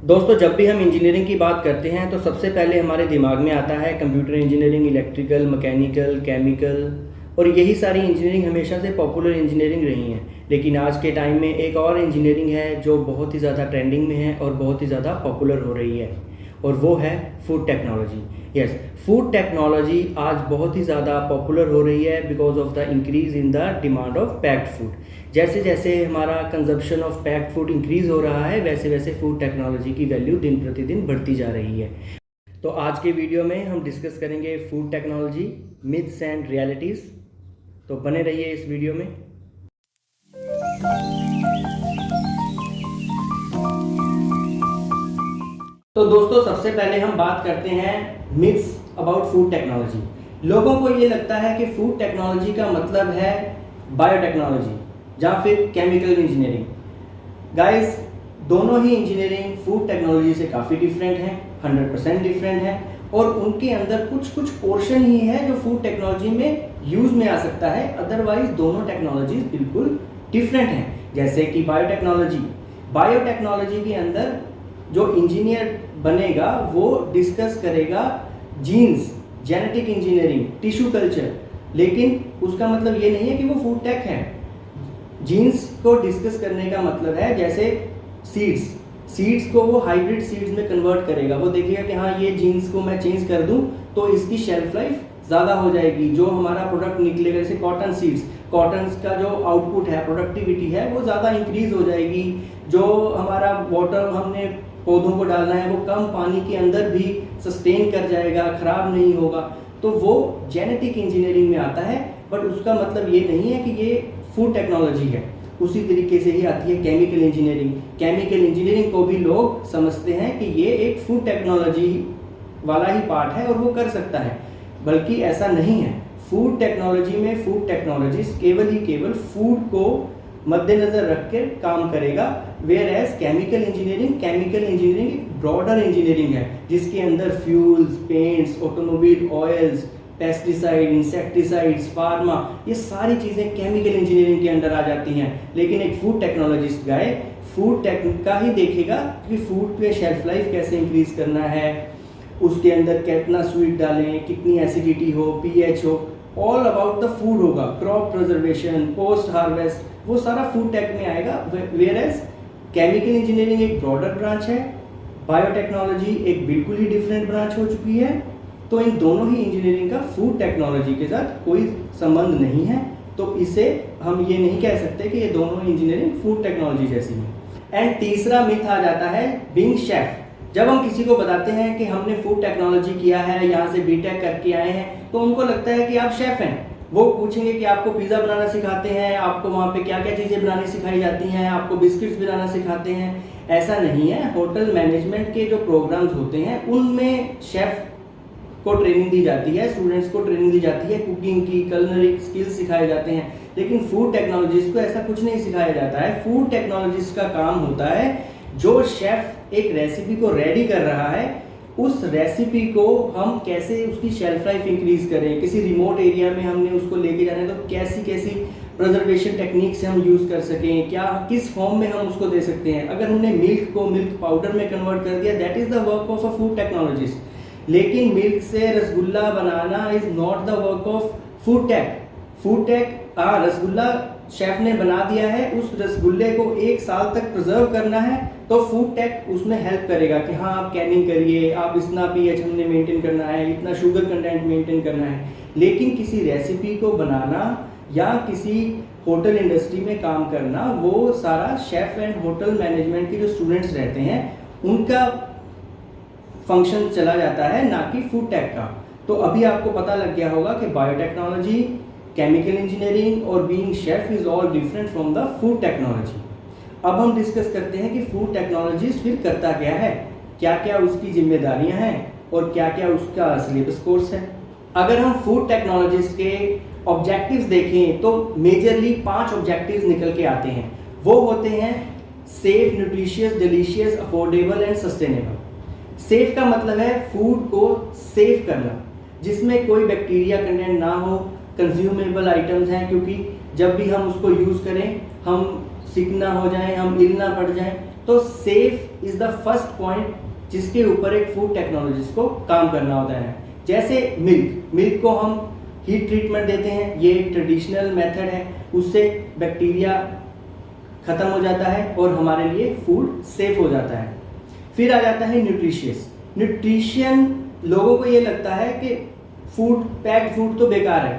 दोस्तों, जब भी हम इंजीनियरिंग की बात करते हैं तो सबसे पहले हमारे दिमाग में आता है computer engineering, electrical, mechanical, chemical. और यही सारी इंजीनियरिंग हमेशा से पॉपुलर इंजीनियरिंग रही हैं। लेकिन आज के टाइम में एक और इंजीनियरिंग है जो बहुत ही ज़्यादा ट्रेंडिंग में है और बहुत ही ज़्यादा पॉपुलर हो रही है, और वो है food technology. Yes, food technology आज बहुत ही ज़्यादा पॉपुलर हो रही है because of the increase in the demand of packed food. जैसे जैसे हमारा consumption of packed food increase हो रहा है, वैसे वैसे फूड टेक्नोलॉजी की वैल्यू दिन प्रतिदिन बढ़ती जा रही है। तो आज के वीडियो में हम डिस्कस करेंगे food technology, myths and realities. तो बने रहिए इस वीडियो में। तो दोस्तों, सबसे पहले हम बात करते हैं मिथ्स अबाउट फूड टेक्नोलॉजी। लोगों को ये लगता है कि फूड टेक्नोलॉजी का मतलब है बायोटेक्नोलॉजी या फिर केमिकल इंजीनियरिंग। गाइस, दोनों ही इंजीनियरिंग फूड टेक्नोलॉजी से काफ़ी डिफरेंट हैं, 100% डिफरेंट है। और उनके अंदर कुछ कुछ पोर्शन ही है जो फूड टेक्नोलॉजी में यूज़ में आ सकता है, अदरवाइज दोनों टेक्नोलॉजीज बिल्कुल डिफरेंट हैं। जैसे कि बायोटेक्नोलॉजी के अंदर जो इंजीनियर बनेगा वो डिस्कस करेगा genes, genetic engineering, tissue culture, लेकिन उसका मतलब ये नहीं है कि वो फूड टेक है। जीन्स को डिस्कस करने का मतलब है जैसे सीड्स को वो हाइब्रिड सीड्स में कन्वर्ट करेगा। वो देखेगा कि हाँ, ये जीन्स को मैं चेंज कर दूं तो इसकी शेल्फ लाइफ ज़्यादा हो जाएगी, जो हमारा प्रोडक्ट निकलेगा। जैसे कॉटन सीड्स, कॉटन का जो आउटपुट है, प्रोडक्टिविटी है, वो ज़्यादा इंक्रीज हो जाएगी। जो हमारा वाटर हमने पौधों को डालना है वो कम पानी के अंदर भी सस्टेन कर जाएगा, खराब नहीं होगा। तो वो जेनेटिक इंजीनियरिंग में आता है, बट उसका मतलब ये नहीं है कि ये फूड टेक्नोलॉजी है। उसी तरीके से ही आती है केमिकल इंजीनियरिंग। केमिकल इंजीनियरिंग को भी लोग समझते हैं कि ये एक फूड टेक्नोलॉजी वाला ही पार्ट है और वो कर सकता है, बल्कि ऐसा नहीं है। फूड टेक्नोलॉजी में फूड टेक्नोलॉजिस्ट केवल फूड को मद्देनजर रख कर काम करेगा, वेयर एज केमिकल इंजीनियरिंग एक ब्रॉडर इंजीनियरिंग है जिसके अंदर fuels, paints, automobile, oils, pesticide, insecticides, pharma, ये सारी चीज़ें केमिकल इंजीनियरिंग के अंडर आ जाती हैं। लेकिन एक फूड टेक्नोलॉजिस्ट गाय फूड टेक का ही देखेगा कि फूड पे शेल्फ लाइफ कैसे इंक्रीज करना है, उसके अंदर कितना स्वीट डालें, कितनी एसिडिटी हो, पीएच हो, ऑल अबाउट द फूड होगा। क्रॉप प्रिजर्वेशन, पोस्ट हार्वेस्ट, वो सारा फूड टेक में आएगा। वेयर एज केमिकल इंजीनियरिंग एक ब्रॉडर ब्रांच है, बायोटेक्नोलॉजी एक बिल्कुल ही डिफरेंट ब्रांच हो चुकी है। तो इन दोनों ही इंजीनियरिंग का फूड टेक्नोलॉजी के साथ कोई संबंध नहीं है। तो इसे हम ये नहीं कह सकते कि ये दोनों इंजीनियरिंग फूड टेक्नोलॉजी जैसी है। एंड तीसरा मिथ आ जाता है बीइंग शेफ। जब हम किसी को बताते हैं कि हमने फूड टेक्नोलॉजी किया है, यहाँ से बीटेक करके आए हैं, तो उनको लगता है कि आप शेफ हैं। वो पूछेंगे कि आपको पिज़्ज़ा बनाना सिखाते हैं, आपको वहाँ पे क्या क्या चीज़ें बनानी सिखाई जाती हैं, आपको बिस्किट्स बनाना सिखाते हैं। ऐसा नहीं है। होटल मैनेजमेंट के जो प्रोग्राम्स होते हैं उनमें शेफ को ट्रेनिंग दी जाती है, स्टूडेंट्स को ट्रेनिंग दी जाती है, कुकिंग की, कलनरी स्किल्स सिखाए जाते हैं। लेकिन फूड टेक्नोलॉजिस्ट को ऐसा कुछ नहीं सिखाया जाता है। फूड टेक्नोलॉजिस्ट का काम होता है, जो शेफ एक रेसिपी को रेडी कर रहा है, उस रेसिपी को हम कैसे उसकी शेल्फ लाइफ इंक्रीज करें। किसी रिमोट एरिया में हमने उसको लेके जाना है तो कैसी कैसी प्रिजर्वेशन टेक्निक से हम यूज़ कर सकें, क्या किस फॉर्म में हम उसको दे सकते हैं। अगर हमने मिल्क को मिल्क पाउडर में कन्वर्ट कर दिया, that is the work of a food technologist. लेकिन मिल्क से रसगुल्ला बनाना is not the work of food tech. हाँ, रसगुल्ला शेफ ने बना दिया है, उस रसगुल्ले को 1 साल तक प्रिजर्व करना है तो फूड टेक उसमें हेल्प करेगा कि हाँ, आप कैनिंग करिए, आप इतना पीएच हमने मेंटेन करना है, इतना शुगर कंटेंट मेंटेन करना है। लेकिन किसी रेसिपी को बनाना या किसी होटल इंडस्ट्री में काम करना, वो सारा शेफ एंड होटल मैनेजमेंट के जो स्टूडेंट्स रहते हैं उनका फंक्शन चला जाता है, ना कि फूड टेक का। तो अभी आपको पता लग गया होगा कि बायोटेक्नोलॉजी, केमिकल इंजीनियरिंग और being chef is all different from the food technology. अब हम डिस्कस करते हैं कि फूड टेक्नोलॉजिस्ट फिर करता क्या है, क्या क्या उसकी जिम्मेदारियां हैं और क्या क्या उसका सिलेबस कोर्स है। अगर हम फूड टेक्नोलॉजिस्ट के ऑब्जेक्टिव्स देखें तो मेजरली 5 ऑब्जेक्टिव्स निकल के आते हैं। वो होते हैं safe, nutritious, delicious, affordable and sustainable. Safe का मतलब है फूड को सेफ करना, जिसमें कोई बैक्टीरिया कंटेंट ना हो, कंज्यूमेबल आइटम्स हैं, क्योंकि जब भी हम उसको यूज़ करें हम सिक ना हो जाएं, हम इल ना पड़ जाएं। तो safe is the first point जिसके ऊपर एक फूड टेक्नोलॉजिस्ट को काम करना होता है। जैसे मिल्क को हम हीट ट्रीटमेंट देते हैं, ये एक ट्रेडिशनल मेथड है, उससे बैक्टीरिया खत्म हो जाता है और हमारे लिए फूड सेफ हो जाता है। फिर आ जाता है न्यूट्रिशन। लोगों को ये लगता है कि पैक्ड फूड तो बेकार है,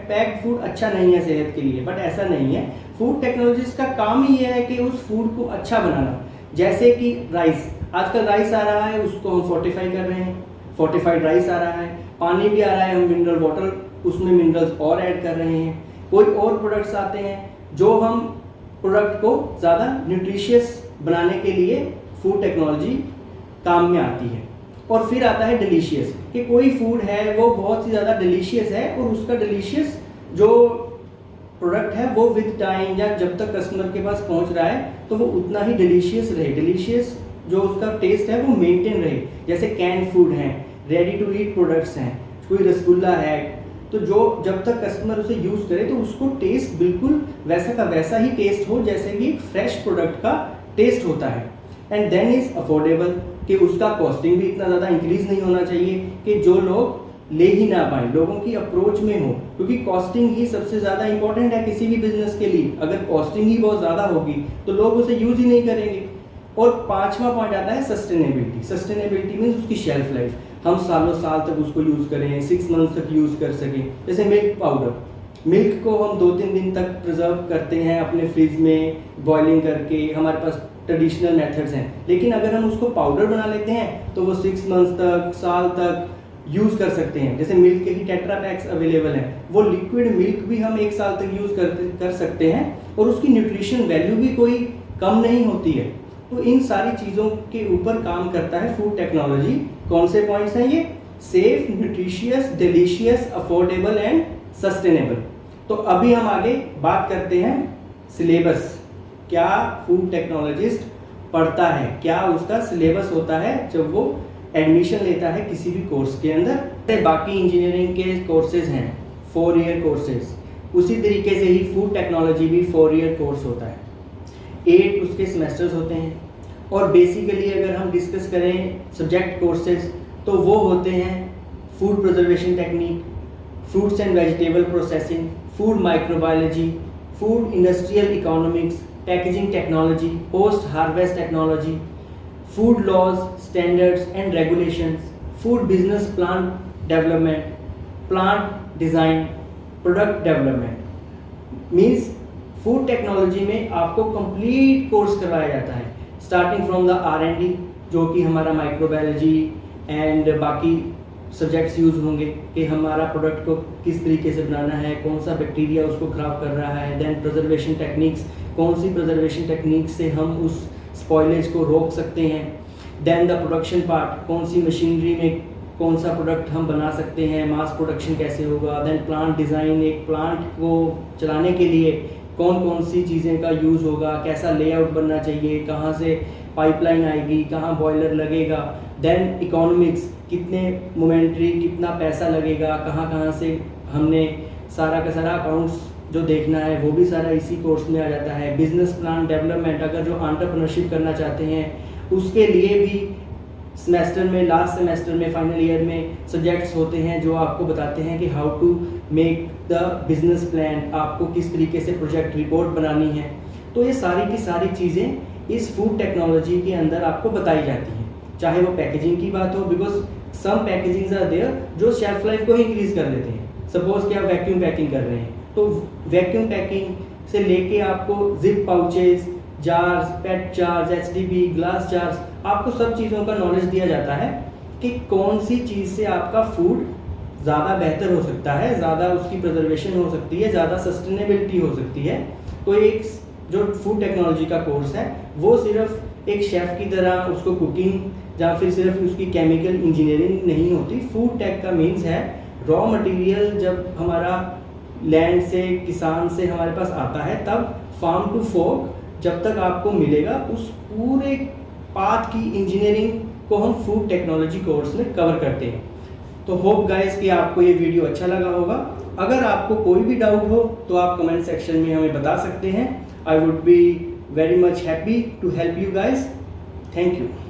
पैक्ड फूड अच्छा नहीं है सेहत के लिए, बट ऐसा नहीं है। फूड टेक्नोलॉजिस्ट का काम ही है कि उस फूड को अच्छा बनाना। जैसे कि राइस, आजकल राइस आ रहा है, उसको हम फोर्टिफाई कर रहे हैं, फोर्टिफाइड राइस आ रहा है। पानी भी आ रहा है, हम मिनरल वाटर उसमें मिनरल्स और ऐड कर रहे हैं। कोई और प्रोडक्ट्स आते हैं जो हम प्रोडक्ट को ज़्यादा न्यूट्रिशियस बनाने के लिए फूड टेक्नोलॉजी काम में आती है। और फिर आता है डिलीशियस, कि कोई फूड है वो बहुत ही ज़्यादा डिलीशियस है और उसका डिलीशियस जो प्रोडक्ट है वो विद टाइम या जब तक कस्टमर के पास पहुंच रहा है तो वो उतना ही डिलीशियस रहे, डिलीशियस जो उसका टेस्ट है वो मेंटेन रहे। जैसे कैन फूड हैं, रेडी टू ईट प्रोडक्ट्स हैं, कोई रसगुल्ला है, तो जो जब तक कस्टमर उसे यूज़ करे तो उसको टेस्ट बिल्कुल वैसा का वैसा ही टेस्ट हो जैसे कि फ्रेश प्रोडक्ट का टेस्ट होता है। एंड देन इज़ अफोर्डेबल, कि उसका कॉस्टिंग भी इतना ज़्यादा इंक्रीज नहीं होना चाहिए कि जो लोग ले ही ना पाएँ, लोगों की अप्रोच में हो, क्योंकि कॉस्टिंग ही सबसे ज़्यादा इंपॉर्टेंट है किसी भी बिजनेस के लिए। अगर कॉस्टिंग ही बहुत ज़्यादा होगी तो लोग उसे यूज़ ही नहीं करेंगे। और पांचवा पॉइंट आता है सस्टेनेबिलिटी मीन्स उसकी शेल्फ लाइफ, हम सालों साल तक उसको यूज़ करें, 6 मंथ्स तक यूज़ कर सकें। जैसे मिल्क पाउडर, मिल्क को हम 2-3 दिन तक प्रिजर्व करते हैं अपने फ्रिज में बॉइलिंग करके, हमारे पास ट्रेडिशनल मेथड्स हैं। लेकिन अगर हम उसको पाउडर बना लेते हैं तो वो 6 मंथ्स तक, साल तक यूज़ कर सकते हैं। जैसे मिल्क के ही टेट्रा पैक्स अवेलेबल हैं, वो लिक्विड मिल्क भी हम 1 साल तक यूज़ कर सकते हैं और उसकी न्यूट्रिशन वैल्यू भी कोई कम नहीं होती है। तो इन सारी चीज़ों के ऊपर काम करता है फूड टेक्नोलॉजी। कौन से पॉइंट्स हैं ये? Safe, nutritious, delicious, affordable and sustainable. तो अभी हम आगे बात करते हैं सिलेबस। क्या फूड टेक्नोलॉजिस्ट पढ़ता है, क्या उसका सिलेबस होता है जब वो एडमिशन लेता है किसी भी कोर्स के अंदर। बाकी इंजीनियरिंग के कोर्सेज हैं 4 ईयर कोर्सेज, उसी तरीके से ही फूड टेक्नोलॉजी भी 4 ईयर कोर्स होता है। 8 उसके सेमेस्टर्स होते हैं। और बेसिकली अगर हम डिस्कस करें सब्जेक्ट कोर्सेज तो वो होते हैं food preservation technique, fruits and vegetable processing, food microbiology, food industrial economics, packaging technology, post harvest technology, food laws, standards and regulations, food business plan development, plant design, product development. Means food technology में आपको complete course करवाया जाता है, starting from the R&D, जो कि हमारा microbiology and बाकी subjects use होंगे कि हमारा प्रोडक्ट को किस तरीके से बनाना है, कौन सा बैक्टीरिया उसको ख़राब कर रहा है। देन प्रिजर्वेशन टेक्निक्स, कौन सी प्रिजर्वेशन टेक्निक से हम उस स्पॉइलेज को रोक सकते हैं। देन द प्रोडक्शन पार्ट, कौन सी मशीनरी में कौन सा प्रोडक्ट हम बना सकते हैं, मास प्रोडक्शन कैसे होगा। देन प्लांट डिज़ाइन, एक प्लांट को चलाने के लिए कौन कौन सी चीज़ें का यूज़ होगा, कैसा लेआउट बनना चाहिए, कहाँ से पाइपलाइन आएगी, कहाँ बॉयलर लगेगा। देन इकोनॉमिक्स, कितने मोमेंट्री, कितना पैसा लगेगा, कहाँ कहाँ से हमने सारा का सारा अकाउंट्स जो देखना है वो भी सारा इसी कोर्स में आ जाता है। बिजनेस प्लान डेवलपमेंट, अगर जो एंटरप्रेन्योरशिप करना चाहते हैं उसके लिए भी सेमेस्टर में, लास्ट सेमेस्टर में, फाइनल ईयर में सब्जेक्ट्स होते हैं जो आपको बताते हैं कि how to make the business plan, आपको किस तरीके से प्रोजेक्ट रिपोर्ट बनानी है। तो ये सारी की सारी चीज़ें इस फूड टेक्नोलॉजी के अंदर आपको बताई जाती हैं। चाहे वो पैकेजिंग की बात हो, because some packagings are there जो शेल्फ लाइफ को ही इंक्रीज कर देते हैं। सपोज कि आप वैक्यूम पैकिंग कर रहे हैं तो वैक्यूम पैकिंग से लेके आपको जिप पाउचेस, जार्स, पेट जार्स, HDP, ग्लास जार्स, आपको सब चीज़ों का नॉलेज दिया जाता है कि कौन सी चीज़ से आपका फूड ज़्यादा बेहतर हो सकता है, ज़्यादा उसकी प्रिजर्वेशन हो सकती है, ज़्यादा सस्टेनेबिलिटी हो सकती है। तो एक जो फूड टेक्नोलॉजी का कोर्स है वो सिर्फ एक शेफ़ की तरह उसको कुकिंग या फिर सिर्फ उसकी केमिकल इंजीनियरिंग नहीं होती। फूड टेक का मीन्स है रॉ मटेरियल जब हमारा लैंड से, किसान से हमारे पास आता है, तब फार्म टू फोर्क जब तक आपको मिलेगा, उस पूरे पाथ की इंजीनियरिंग को हम फूड टेक्नोलॉजी कोर्स में कवर करते हैं। तो होप गाइस कि आपको ये वीडियो अच्छा लगा होगा। अगर आपको कोई भी डाउट हो तो आप कमेंट सेक्शन में हमें बता सकते हैं। I would be very much happy to help you guys. Thank you.